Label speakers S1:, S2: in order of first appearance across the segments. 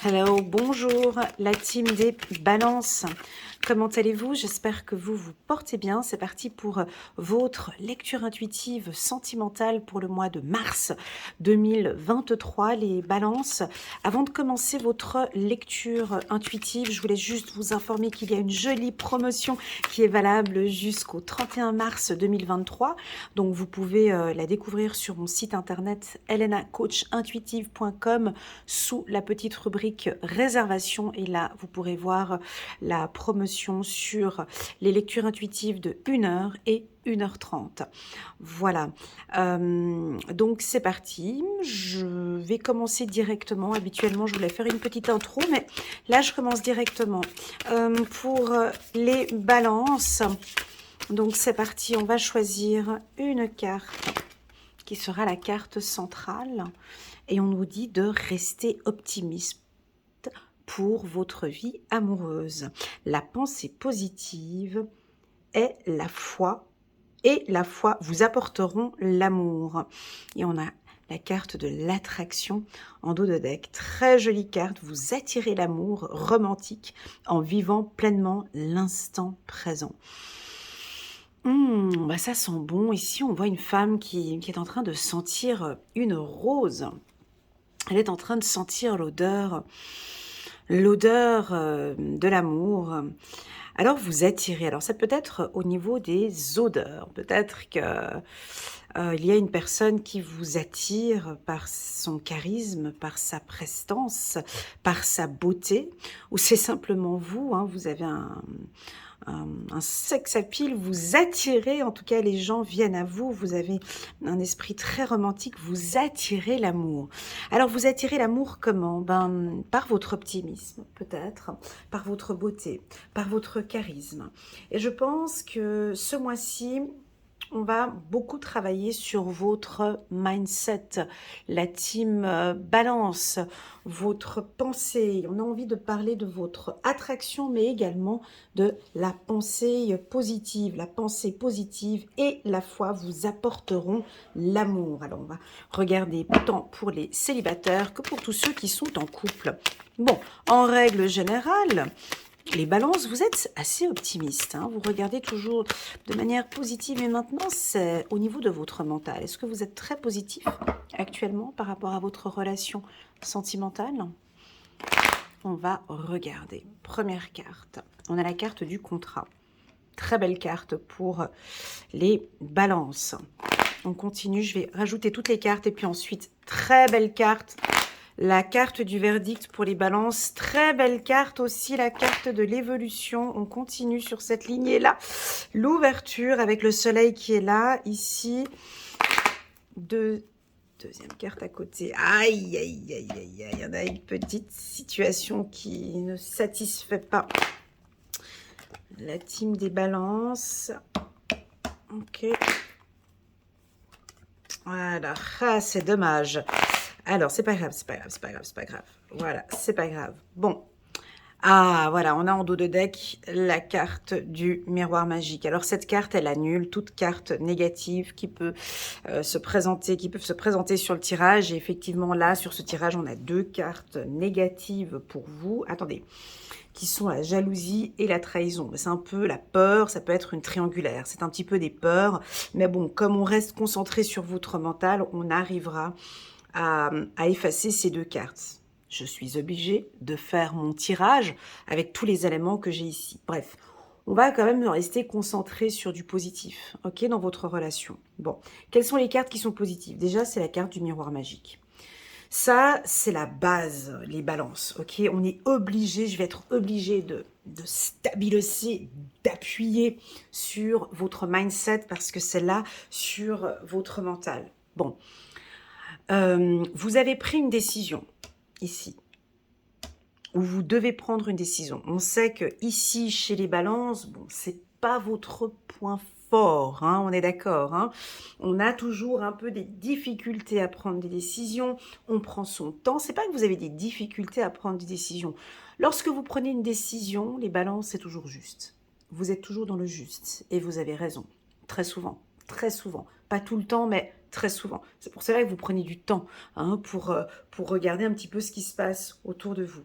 S1: Hello, bonjour la team des balances. Comment allez-vous? J'espère que vous vous portez bien. C'est parti pour votre lecture intuitive sentimentale pour le mois de mars 2023, les balances. Avant de commencer votre lecture intuitive, je voulais juste vous informer qu'il y a une jolie promotion qui est valable jusqu'au 31 mars 2023. Donc vous pouvez la découvrir sur mon site internet elenacoachintuitive.com sous la petite rubrique réservation, et là vous pourrez voir la promotion sur les lectures intuitives de 1h et 1h30. Voilà, donc c'est parti. Je vais commencer directement. Habituellement je voulais faire une petite intro, mais là je commence directement pour les balances. Donc c'est parti, on va choisir une carte qui sera la carte centrale et on nous dit de rester optimiste pour votre vie amoureuse. La pensée positive est la foi, et la foi vous apporteront l'amour. Et on a la carte de l'attraction en dos de deck. Très jolie carte, vous attirez l'amour romantique en vivant pleinement l'instant présent. Bah ça sent bon. Ici, on voit une femme qui est en train de sentir une rose. Elle est en train de sentir l'odeur de l'amour. Alors vous attirez, alors ça peut être au niveau des odeurs, peut-être que il y a une personne qui vous attire par son charisme, par sa prestance, par sa beauté, ou c'est simplement vous, hein, vous avez un sex appeal, vous attirez, en tout cas les gens viennent à vous, vous avez un esprit très romantique, vous attirez l'amour. Alors vous attirez l'amour comment? Par votre optimisme peut-être, par votre beauté, par votre charisme. Et je pense que ce mois-ci, on va beaucoup travailler sur votre mindset, la team balance, votre pensée. On a envie de parler de votre attraction, mais également de la pensée positive. La pensée positive et la foi vous apporteront l'amour. Alors, on va regarder tant pour les célibataires que pour tous ceux qui sont en couple. Bon, en règle générale, les balances, vous êtes assez optimiste, hein, vous regardez toujours de manière positive, et maintenant c'est au niveau de votre mental. Est-ce que vous êtes très positif actuellement par rapport à votre relation sentimentale? On va regarder. Première carte, on a la carte du contrat. Très belle carte pour les balances. On continue, je vais rajouter toutes les cartes et puis ensuite, très belle carte. La carte du verdict pour les balances, très belle carte aussi, la carte de l'évolution. On continue sur cette lignée-là. L'ouverture avec le soleil qui est là, ici. Deuxième carte à côté. Aïe, aïe, aïe, aïe, aïe. Il y en a une petite situation qui ne satisfait pas. La team des balances. Ok. Voilà. Ah, c'est dommage. Alors, c'est pas grave, c'est pas grave, c'est pas grave, c'est pas grave. Voilà, c'est pas grave. Bon. Ah, voilà, on a en dos de deck la carte du miroir magique. Alors, cette carte, elle annule toute carte négative qui peut se présenter, qui peuvent se présenter sur le tirage. Et effectivement, là, sur ce tirage, on a deux cartes négatives pour vous. Attendez, qui sont la jalousie et la trahison. C'est un peu la peur, ça peut être une triangulaire. C'est un petit peu des peurs. Mais bon, comme on reste concentré sur votre mental, on arrivera à effacer ces deux cartes. Je suis obligée de faire mon tirage avec tous les éléments que j'ai ici. Bref, on va quand même rester concentré sur du positif, ok, dans votre relation. Bon, quelles sont les cartes qui sont positives? Déjà, c'est la carte du miroir magique. Ça, c'est la base, les balances, ok? On est obligé, je vais être obligée de stabiliser, d'appuyer sur votre mindset parce que c'est là sur votre mental. Bon, vous avez pris une décision ici, où vous devez prendre une décision. On sait que ici, chez les balances, bon, c'est pas votre point fort, hein, on est d'accord, hein. On a toujours un peu des difficultés à prendre des décisions, on prend son temps. C'est pas que vous avez des difficultés à prendre des décisions. Lorsque vous prenez une décision, les balances, c'est toujours juste. Vous êtes toujours dans le juste, et vous avez raison, très souvent, pas tout le temps, mais très souvent. C'est pour cela que vous prenez du temps hein, pour regarder un petit peu ce qui se passe autour de vous.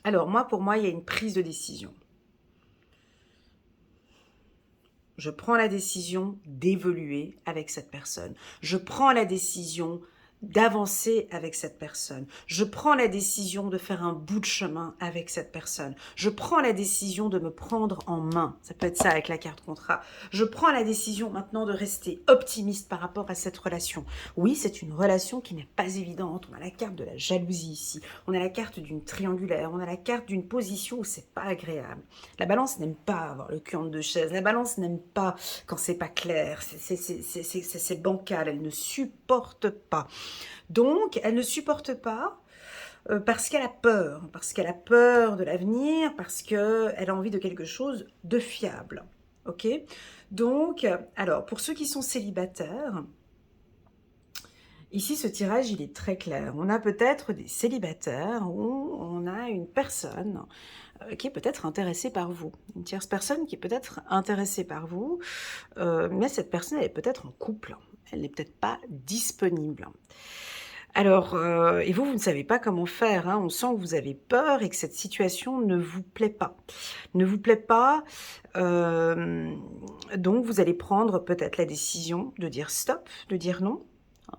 S1: Alors moi, pour moi, il y a une prise de décision. Je prends la décision d'évoluer avec cette personne. Je prends la décision d'avancer avec cette personne. Je prends la décision de faire un bout de chemin avec cette personne. Je prends la décision de me prendre en main. Ça peut être ça avec la carte contrat. Je prends la décision maintenant de rester optimiste par rapport à cette relation. Oui, c'est une relation qui n'est pas évidente. On a la carte de la jalousie ici. On a la carte d'une triangulaire. On a la carte d'une position où c'est pas agréable. La balance n'aime pas avoir le cul entre deux chaises. La balance n'aime pas quand c'est pas clair. C'est bancal. Elle ne supporte pas. Donc, elle ne supporte pas parce qu'elle a peur de l'avenir, parce qu'elle a envie de quelque chose de fiable. Ok? Donc, alors, pour ceux qui sont célibataires, ici, ce tirage, il est très clair. On a peut-être des célibataires où on a une personne qui est peut-être intéressée par vous. Une tierce personne qui est peut-être intéressée par vous, mais cette personne, elle est peut-être en couple. Elle n'est peut-être pas disponible. Alors, et vous ne savez pas comment faire, hein. On sent que vous avez peur et que cette situation ne vous plaît pas. Ne vous plaît pas, donc vous allez prendre peut-être la décision de dire stop, de dire non,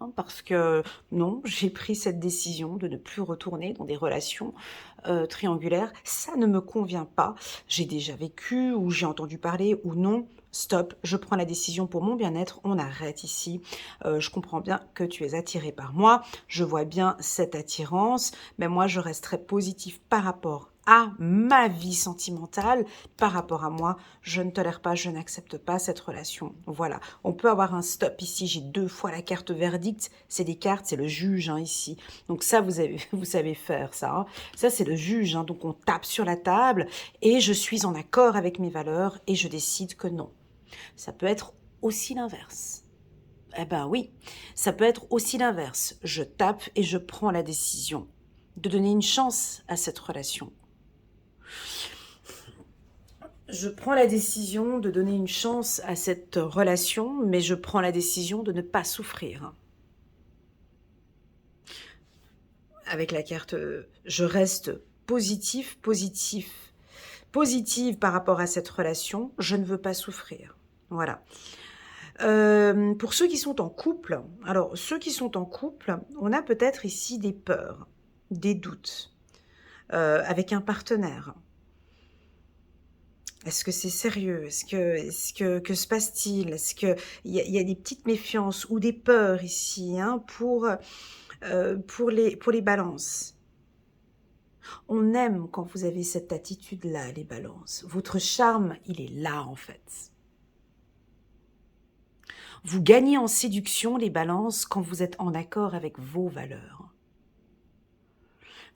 S1: hein, parce que non, j'ai pris cette décision de ne plus retourner dans des relations triangulaires. Ça ne me convient pas. J'ai déjà vécu ou j'ai entendu parler ou non. Stop, je prends la décision pour mon bien-être, on arrête ici. Je comprends bien que tu es attiré par moi, je vois bien cette attirance, mais moi je resterai positif par rapport à ma vie sentimentale, par rapport à moi, je ne tolère pas, je n'accepte pas cette relation. Voilà, on peut avoir un stop ici, j'ai 2 fois la carte verdict, c'est des cartes, c'est le juge hein, ici. Donc ça, vous savez faire ça. Hein. Ça, c'est le juge, hein. Donc on tape sur la table et je suis en accord avec mes valeurs et je décide que non. Ça peut être aussi l'inverse. Eh ben oui, ça peut être aussi l'inverse. Je tape et je prends la décision de donner une chance à cette relation. Je prends la décision de donner une chance à cette relation, mais je prends la décision de ne pas souffrir. Avec la carte, je reste positive par rapport à cette relation, je ne veux pas souffrir. Voilà. Pour ceux qui sont en couple, alors ceux qui sont en couple, on a peut-être ici des peurs, des doutes, avec un partenaire. Est-ce que c'est sérieux? Que se passe-t-il? Est-ce qu'il y a des petites méfiances ou des peurs ici hein, pour les balances? On aime quand vous avez cette attitude-là, les balances. Votre charme, il est là en fait. Vous gagnez en séduction, les balances, quand vous êtes en accord avec vos valeurs.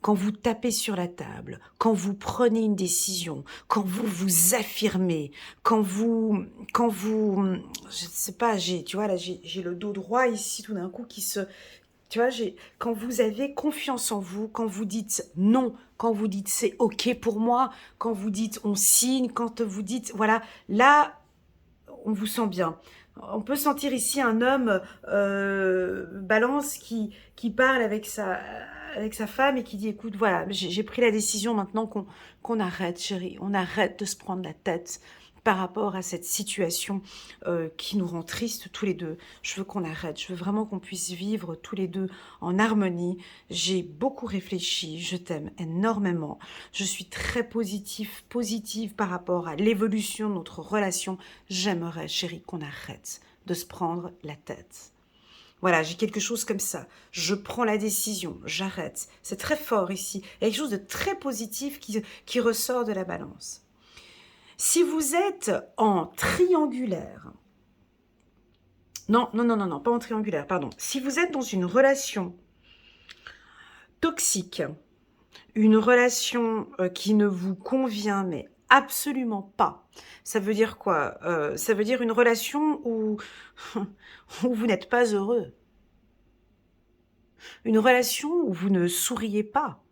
S1: Quand vous tapez sur la table, quand vous prenez une décision, quand vous vous affirmez, quand vous, je sais pas, tu vois là, j'ai le dos droit ici tout d'un coup qui se, tu vois, quand vous avez confiance en vous, quand vous dites non, quand vous dites c'est ok pour moi, quand vous dites on signe, quand vous dites voilà, là on vous sent bien. On peut sentir ici un homme balance qui parle avec sa femme et qui dit écoute voilà j'ai pris la décision maintenant qu'on arrête chérie, on arrête de se prendre la tête par rapport à cette situation qui nous rend tristes tous les deux. Je veux qu'on arrête, je veux vraiment qu'on puisse vivre tous les deux en harmonie. J'ai beaucoup réfléchi, je t'aime énormément. Je suis très positive par rapport à l'évolution de notre relation. J'aimerais, chérie, qu'on arrête de se prendre la tête. Voilà, j'ai quelque chose comme ça. Je prends la décision, j'arrête. C'est très fort ici. Il y a quelque chose de très positif qui ressort de la balance. Si vous êtes en triangulaire, non, pas en triangulaire, pardon. Si vous êtes dans une relation toxique, une relation qui ne vous convient, mais absolument pas, ça veut dire quoi? Ça veut dire une relation où vous n'êtes pas heureux. Une relation où vous ne souriez pas.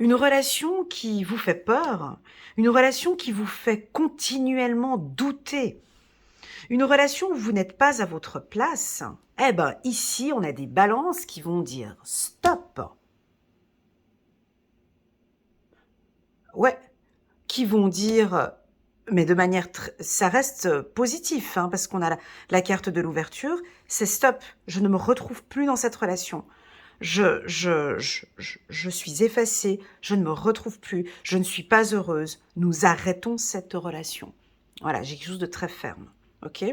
S1: Une relation qui vous fait peur, une relation qui vous fait continuellement douter, Une relation où vous n'êtes pas à votre place, eh ben ici, on a des balances qui vont dire « stop ». Ouais, qui vont dire, mais de manière ça reste positif, hein, parce qu'on a la carte de l'ouverture, c'est stop, je ne me retrouve plus dans cette relation. Je suis effacée, je ne me retrouve plus, je ne suis pas heureuse, nous arrêtons cette relation. Voilà, j'ai quelque chose de très ferme, ok?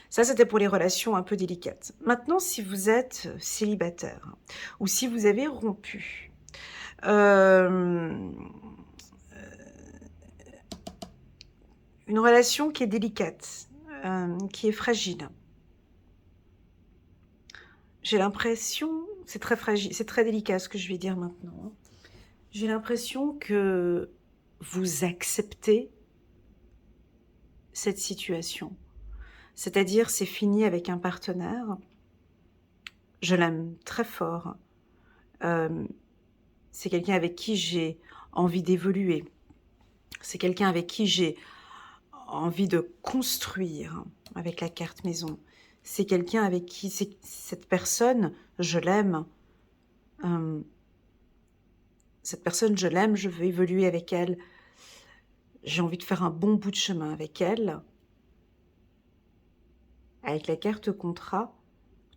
S1: Ça, c'était pour les relations un peu délicates. Maintenant, si vous êtes célibataire ou si vous avez rompu, une relation qui est délicate, qui est fragile. J'ai l'impression, c'est très fragile, c'est très délicat ce que je vais dire maintenant. J'ai l'impression que vous acceptez cette situation. C'est-à-dire, c'est fini avec un partenaire. Je l'aime très fort. C'est quelqu'un avec qui j'ai envie d'évoluer. C'est quelqu'un avec qui j'ai envie de construire avec la carte maison. C'est quelqu'un avec qui, cette personne, je l'aime. Cette personne, je l'aime, je veux évoluer avec elle. J'ai envie de faire un bon bout de chemin avec elle. Avec la carte contrat,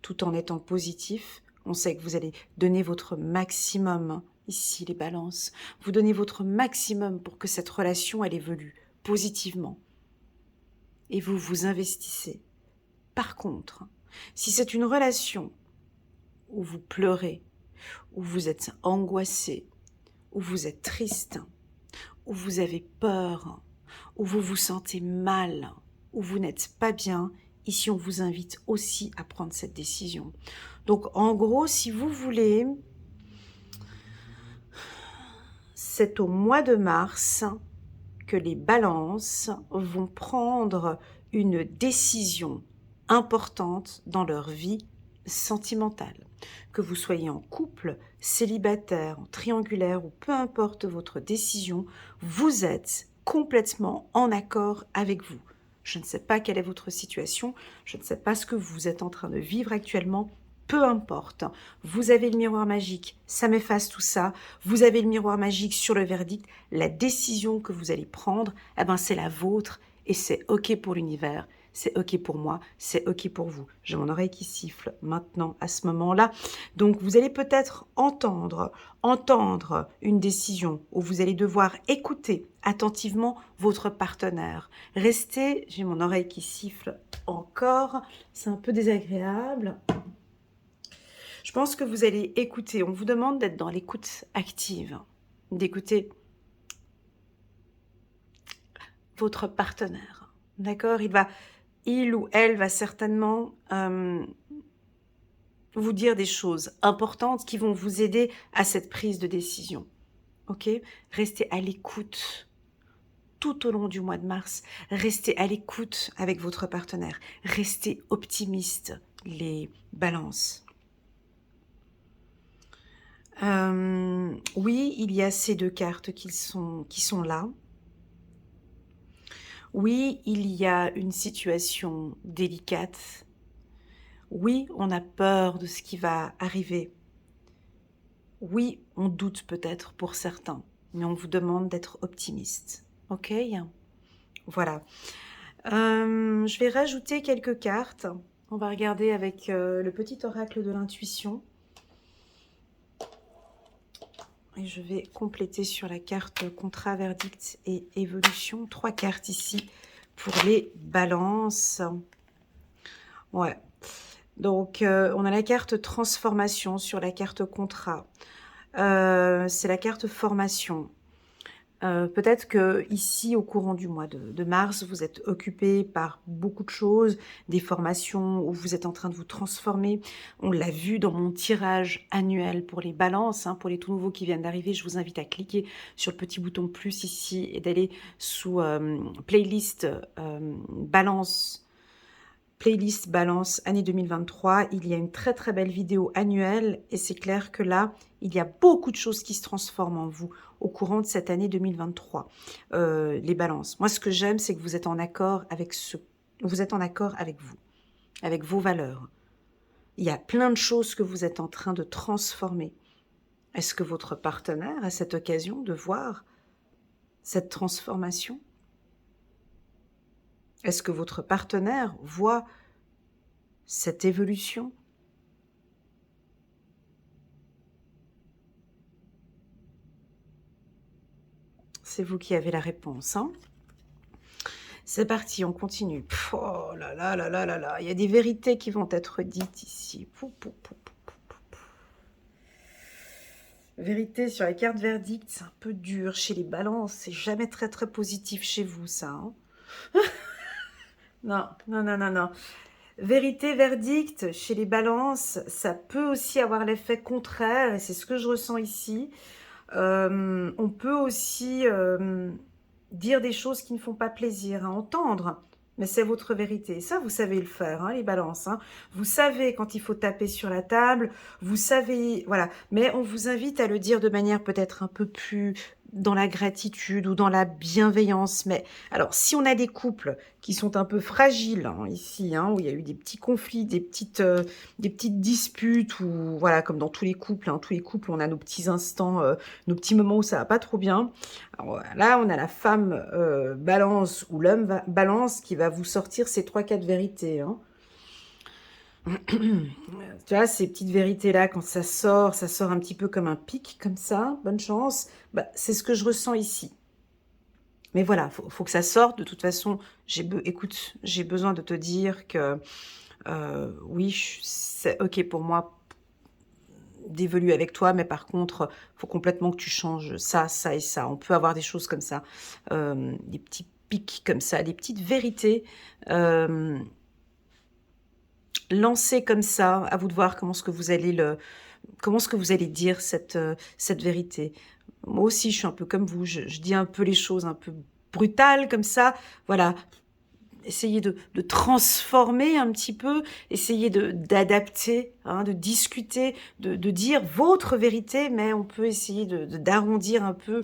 S1: tout en étant positif, on sait que vous allez donner votre maximum. Ici, les balances. Vous donnez votre maximum pour que cette relation, elle évolue positivement. Et vous vous investissez. Par contre, si c'est une relation où vous pleurez, où vous êtes angoissé, où vous êtes triste, où vous avez peur, où vous vous sentez mal, où vous n'êtes pas bien, ici on vous invite aussi à prendre cette décision. Donc en gros, si vous voulez, c'est au mois de mars que les balances vont prendre une décision importante dans leur vie sentimentale. Que vous soyez en couple, célibataire, en triangulaire ou peu importe votre décision, vous êtes complètement en accord avec vous. Je ne sais pas quelle est votre situation, je ne sais pas ce que vous êtes en train de vivre actuellement, peu importe. Vous avez le miroir magique, ça m'efface tout ça. Vous avez le miroir magique sur le verdict. La décision que vous allez prendre, eh ben, c'est la vôtre et c'est OK pour l'univers. C'est OK pour moi, c'est OK pour vous. J'ai mon oreille qui siffle maintenant à ce moment-là. Donc, vous allez peut-être entendre une décision où vous allez devoir écouter attentivement votre partenaire. Restez, j'ai mon oreille qui siffle encore, c'est un peu désagréable. Je pense que vous allez écouter. On vous demande d'être dans l'écoute active, d'écouter votre partenaire. D'accord? Il ou elle va certainement vous dire des choses importantes qui vont vous aider à cette prise de décision. Ok? Restez à l'écoute tout au long du mois de mars. Restez à l'écoute avec votre partenaire. Restez optimiste, les balances. Oui, il y a ces deux cartes qui sont là. Oui, il y a une situation délicate. Oui, on a peur de ce qui va arriver. Oui, on doute peut-être pour certains, mais on vous demande d'être optimiste. Ok? Voilà. Je vais rajouter quelques cartes. On va regarder avec le petit oracle de l'intuition. Et je vais compléter sur la carte contrat, verdict et évolution. 3 cartes ici pour les balances. Ouais. Donc, on a la carte transformation sur la carte contrat. C'est la carte formation. Peut-être que ici, au courant du mois de mars, vous êtes occupé par beaucoup de choses, des formations où vous êtes en train de vous transformer. On l'a vu dans mon tirage annuel pour les balances, hein, pour les tout nouveaux qui viennent d'arriver. Je vous invite à cliquer sur le petit bouton plus ici et d'aller sous playlist balance. Playlist balance année 2023, il y a une très très belle vidéo annuelle et c'est clair que là, il y a beaucoup de choses qui se transforment en vous au courant de cette année 2023. Les balances. Moi, ce que j'aime, c'est que vous êtes en accord avec ce Vous êtes en accord avec vous, avec vos valeurs. Il y a plein de choses que vous êtes en train de transformer. Est-ce que votre partenaire a cette occasion de voir cette transformation? Est-ce que votre partenaire voit cette évolution? C'est vous qui avez la réponse, hein? C'est parti, on continue. Pff, oh là là là là là là, il y a des vérités qui vont être dites ici. Pou, pou, pou, pou, pou, pou, pou. Vérité sur la carte verdict, c'est un peu dur chez les balances. C'est jamais très très positif chez vous, ça, hein? Non, non, non, non, non. Vérité, verdict, chez les balances, ça peut aussi avoir l'effet contraire, et c'est ce que je ressens ici. On peut aussi dire des choses qui ne font pas plaisir à entendre, mais c'est votre vérité. Ça, vous savez le faire, hein, les balances. Hein. Vous savez quand il faut taper sur la table, vous savez, voilà. Mais on vous invite à le dire de manière peut-être un peu plus dans la gratitude ou dans la bienveillance. Mais alors, si on a des couples qui sont un peu fragiles hein, ici, hein, où il y a eu des petits conflits, des petites disputes, ou voilà, comme dans tous les couples, on a nos petits instants, nos petits moments où ça va pas trop bien. Alors, là, on a la femme balance ou l'homme balance qui va vous sortir ces 3-4 vérités. Hein. Tu vois, ces petites vérités-là, quand ça sort un petit peu comme un pic, comme ça, bonne chance. Bah, c'est ce que je ressens ici. Mais voilà, faut que ça sorte. De toute façon, écoute, j'ai besoin de te dire que oui, c'est OK pour moi d'évoluer avec toi, mais par contre, faut complètement que tu changes ça, ça et ça. On peut avoir des choses comme ça, des petits pics comme ça, des petites vérités lancées comme ça. À vous de voir comment est-ce que vous allez dire cette vérité. Moi aussi, je suis un peu comme vous. Je dis un peu les choses un peu brutales comme ça. Voilà. Essayez de transformer un petit peu, essayez d'adapter, hein, de discuter, de dire votre vérité, mais on peut essayer d'arrondir un peu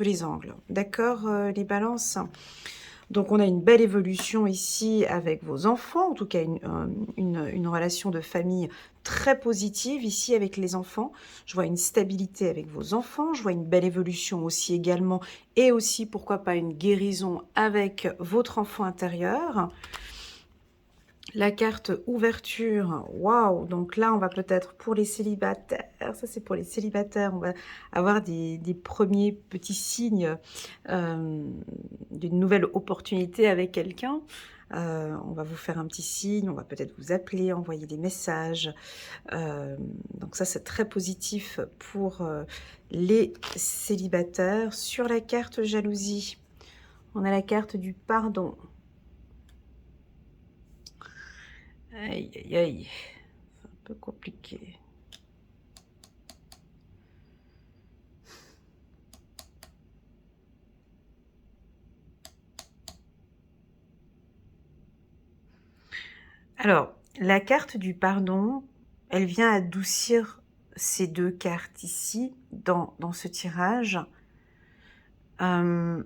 S1: les angles. D'accord, les balances? Donc, on a une belle évolution ici avec vos enfants, en tout cas une relation de famille très positive ici avec les enfants. Je vois une stabilité avec vos enfants, je vois une belle évolution aussi également, et aussi, pourquoi pas, une guérison avec votre enfant intérieur. La carte ouverture, waouh, donc là on va peut-être pour les célibataires, ça c'est pour les célibataires, on va avoir des premiers petits signes d'une nouvelle opportunité avec quelqu'un. On va vous faire un petit signe, on va peut-être vous appeler, envoyer des messages. Donc ça c'est très positif pour les célibataires. Sur la carte jalousie, on a la carte du pardon. Aïe, aïe, aïe, c'est un peu compliqué. Alors, la carte du pardon, elle vient adoucir ces deux cartes ici, dans ce tirage. Il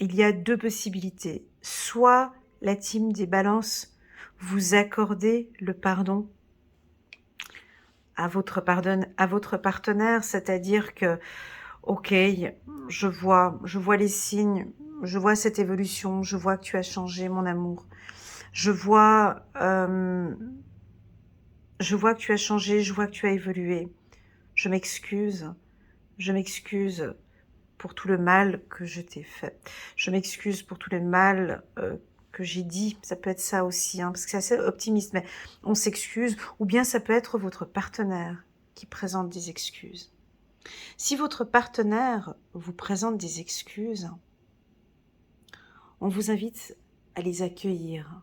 S1: y a deux possibilités. Soit la team des balances, vous accordez le pardon à votre partenaire, c'est-à-dire que, ok, je vois les signes, je vois cette évolution, je vois que tu as changé, mon amour. Je vois que tu as changé, je vois que tu as évolué. Je m'excuse pour tout le mal que je t'ai fait. Je m'excuse pour tout le mal que j'ai dit. Ça peut être ça aussi, hein, parce que c'est assez optimiste, mais on s'excuse. Ou bien ça peut être votre partenaire qui présente des excuses. Si votre partenaire vous présente des excuses, on vous invite à les accueillir.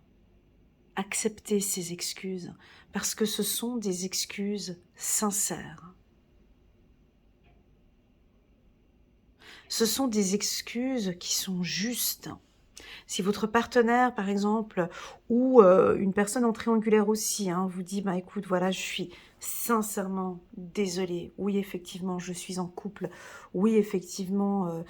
S1: Accepter ces excuses, parce que ce sont des excuses sincères. Ce sont des excuses qui sont justes. Si votre partenaire, par exemple, ou une personne en triangulaire aussi, hein, vous dit, bah écoute, voilà, je suis sincèrement désolée. Oui, effectivement, je suis en couple. Oui, effectivement,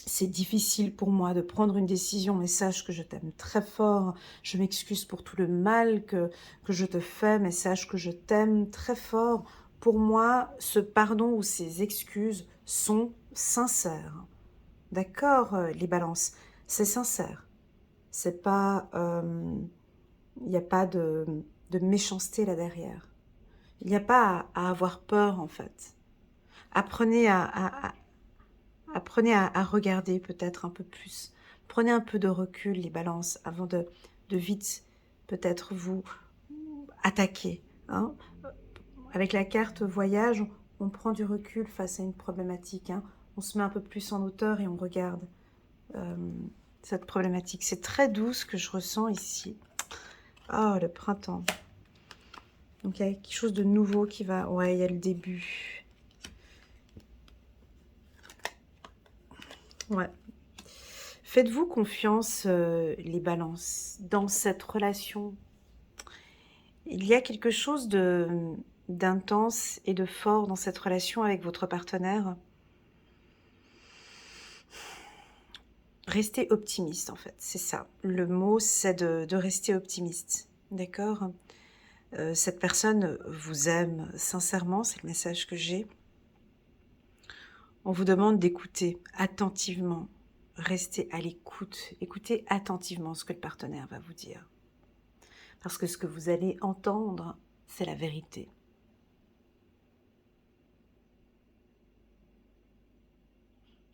S1: c'est difficile pour moi de prendre une décision, mais sache que je t'aime très fort. Je m'excuse pour tout le mal que je te fais, mais sache que je t'aime très fort. Pour moi, ce pardon ou ces excuses sont sincères. D'accord, les balances, c'est sincère. C'est pas, il n'y a pas de méchanceté là derrière. Il n'y a pas à avoir peur en fait. Apprenez apprenez à regarder peut-être un peu plus. Prenez un peu de recul, les balances, avant de vite peut-être vous attaquer. Hein. Avec la carte voyage, on prend du recul face à une problématique. Hein. On se met un peu plus en hauteur et on regarde euh, cette problématique. C'est très doux ce que je ressens ici. Oh, le printemps. Donc il y a quelque chose de nouveau qui va... Ouais, il y a le début. Ouais. Faites-vous confiance, les balances, dans cette relation. Il y a quelque chose d'intense et de fort dans cette relation avec votre partenaire. Restez optimiste, en fait, c'est ça. Le mot, c'est de rester optimiste, d'accord? Cette personne vous aime sincèrement, c'est le message que j'ai. On vous demande d'écouter attentivement. Restez à l'écoute. Écoutez attentivement ce que le partenaire va vous dire. Parce que ce que vous allez entendre, c'est la vérité.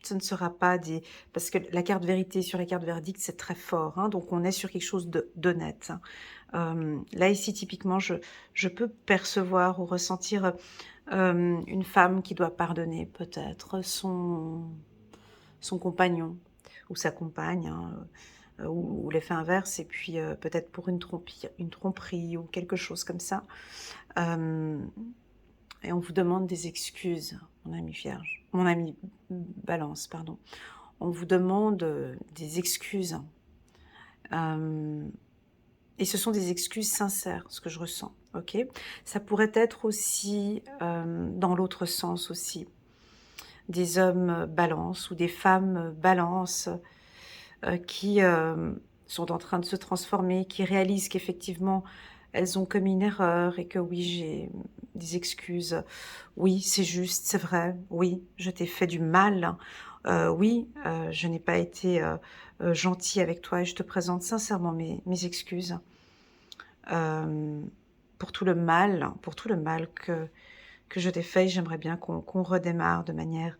S1: Ce ne sera pas des... Parce que la carte vérité sur la carte verdict, c'est très fort. Hein, donc, on est sur quelque chose d'honnête. Là, ici, typiquement, je peux percevoir ou ressentir une femme qui doit pardonner peut-être son compagnon ou sa compagne, hein, ou l'effet inverse, et puis peut-être pour une tromperie ou quelque chose comme ça. Et on vous demande des excuses, mon ami Vierge, mon ami Balance, pardon. On vous demande des excuses. Et ce sont des excuses sincères, ce que je ressens, ok? Ça pourrait être aussi dans l'autre sens aussi. Des hommes balance ou des femmes balance qui sont en train de se transformer, qui réalisent qu'effectivement, elles ont commis une erreur et que oui, j'ai des excuses. Oui, c'est juste, c'est vrai. Oui, je t'ai fait du mal. Oui, je n'ai pas été gentille avec toi et je te présente sincèrement mes excuses pour tout le mal que je t'ai fait. J'aimerais bien qu'on redémarre de manière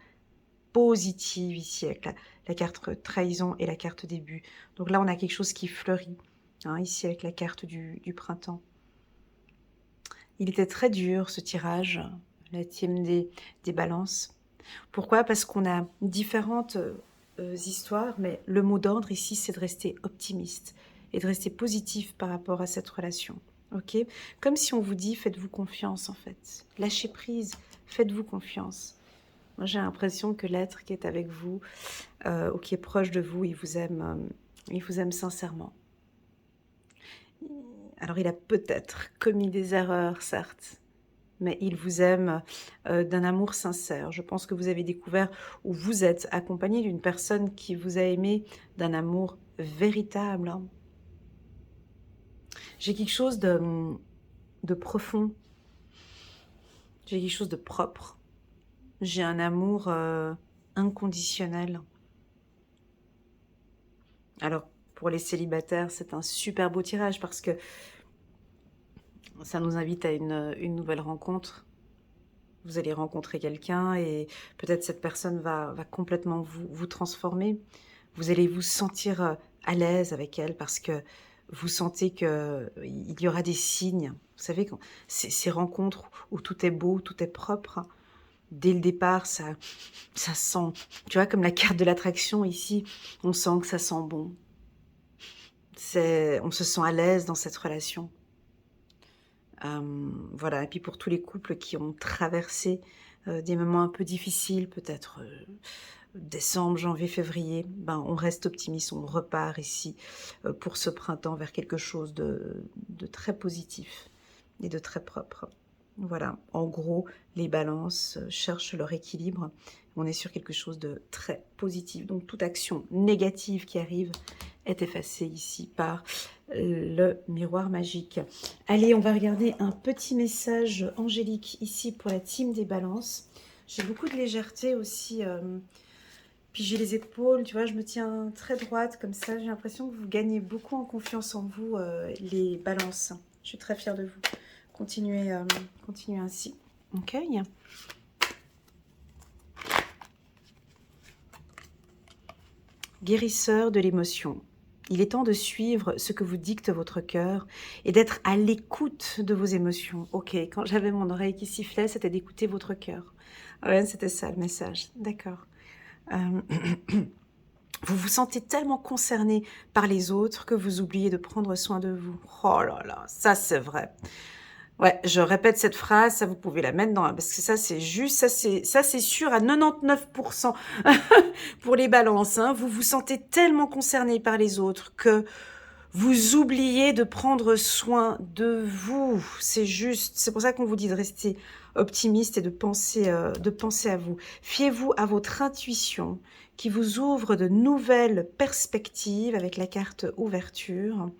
S1: positive ici avec la carte trahison et la carte début. Donc là, on a quelque chose qui fleurit, hein, ici avec la carte du printemps. Il était très dur ce tirage, la team des balances. Pourquoi? Parce qu'on a différentes histoires, mais le mot d'ordre ici, c'est de rester optimiste et de rester positif par rapport à cette relation. Ok? Comme si on vous dit, faites-vous confiance en fait. Lâchez prise, faites-vous confiance. Moi, j'ai l'impression que l'être qui est avec vous, ou qui est proche de vous, il vous aime sincèrement. Alors, il a peut-être commis des erreurs, certes, mais il vous aime d'un amour sincère. Je pense que vous avez découvert, ou vous êtes accompagné d'une personne qui vous a aimé d'un amour véritable. Hein. J'ai quelque chose de profond. J'ai quelque chose de propre. J'ai un amour inconditionnel. Alors, pour les célibataires, c'est un super beau tirage parce que ça nous invite à une nouvelle rencontre. Vous allez rencontrer quelqu'un et peut-être cette personne va complètement vous transformer. Vous allez vous sentir à l'aise avec elle parce que vous sentez qu'il y aura des signes. Vous savez, quand ces rencontres où tout est beau, tout est propre, hein, dès le départ, ça sent, tu vois, comme la carte de l'attraction ici, on sent que ça sent bon. On se sent à l'aise dans cette relation. Voilà, et puis pour tous les couples qui ont traversé des moments un peu difficiles, peut-être décembre, janvier, février, ben, on reste optimiste, on repart ici pour ce printemps vers quelque chose de très positif et de très propre. Voilà, en gros, les balances cherchent leur équilibre. On est sur quelque chose de très positif. Donc, toute action négative qui arrive est effacée ici par le miroir magique. Allez, on va regarder un petit message angélique ici pour la team des balances. J'ai beaucoup de légèreté aussi. Puis j'ai les épaules, tu vois, je me tiens très droite comme ça. J'ai l'impression que vous gagnez beaucoup en confiance en vous, les balances. Je suis très fière de vous. Continuez, continuez ainsi. Ok. Guérisseur de l'émotion. Il est temps de suivre ce que vous dicte votre cœur et d'être à l'écoute de vos émotions. Ok, quand j'avais mon oreille qui sifflait, c'était d'écouter votre cœur. Ouais, c'était ça le message. D'accord. Euh, Vous vous sentez tellement concerné par les autres que vous oubliez de prendre soin de vous. Oh là là, ça c'est vrai. Ouais, je répète cette phrase, ça vous pouvez la mettre dans, parce que ça c'est juste, ça c'est sûr à 99% pour les balances. Hein. Vous vous sentez tellement concerné par les autres que vous oubliez de prendre soin de vous. C'est juste, c'est pour ça qu'on vous dit de rester optimiste et de penser à vous. Fiez-vous à votre intuition qui vous ouvre de nouvelles perspectives avec la carte ouverture.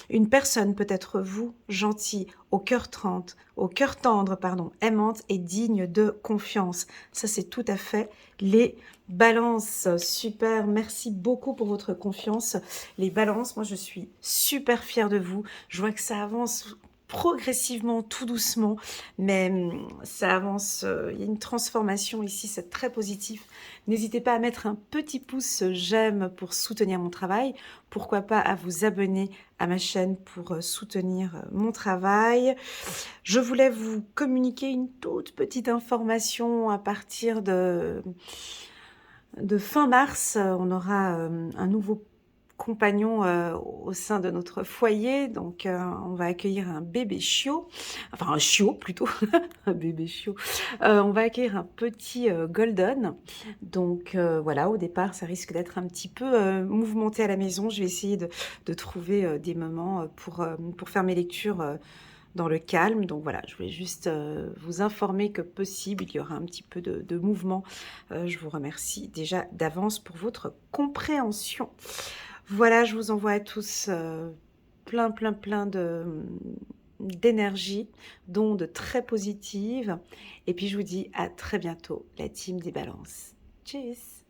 S1: Une personne peut être vous, gentil, au cœur tendre, pardon, aimante et digne de confiance. Ça, c'est tout à fait les balances. Super, merci beaucoup pour votre confiance. Les balances, moi, je suis super fière de vous. Je vois que ça avance progressivement, tout doucement, mais ça avance, il y a une transformation ici, c'est très positif. N'hésitez pas à mettre un petit pouce j'aime pour soutenir mon travail, pourquoi pas à vous abonner à ma chaîne pour soutenir mon travail. Je voulais vous communiquer une toute petite information à partir de fin mars. On aura un nouveau compagnon au sein de notre foyer, donc on va accueillir un bébé chiot, enfin un chiot plutôt, un bébé chiot. On va accueillir un petit golden, donc voilà, au départ ça risque d'être un petit peu mouvementé à la maison. Je vais essayer de trouver des moments pour faire mes lectures dans le calme. Donc voilà, je voulais juste vous informer que possible, il y aura un petit peu de mouvement. Je vous remercie déjà d'avance pour votre compréhension. Voilà, je vous envoie à tous plein d'énergie, d'ondes très positives. Et puis je vous dis à très bientôt, la team des balances. Tchuss!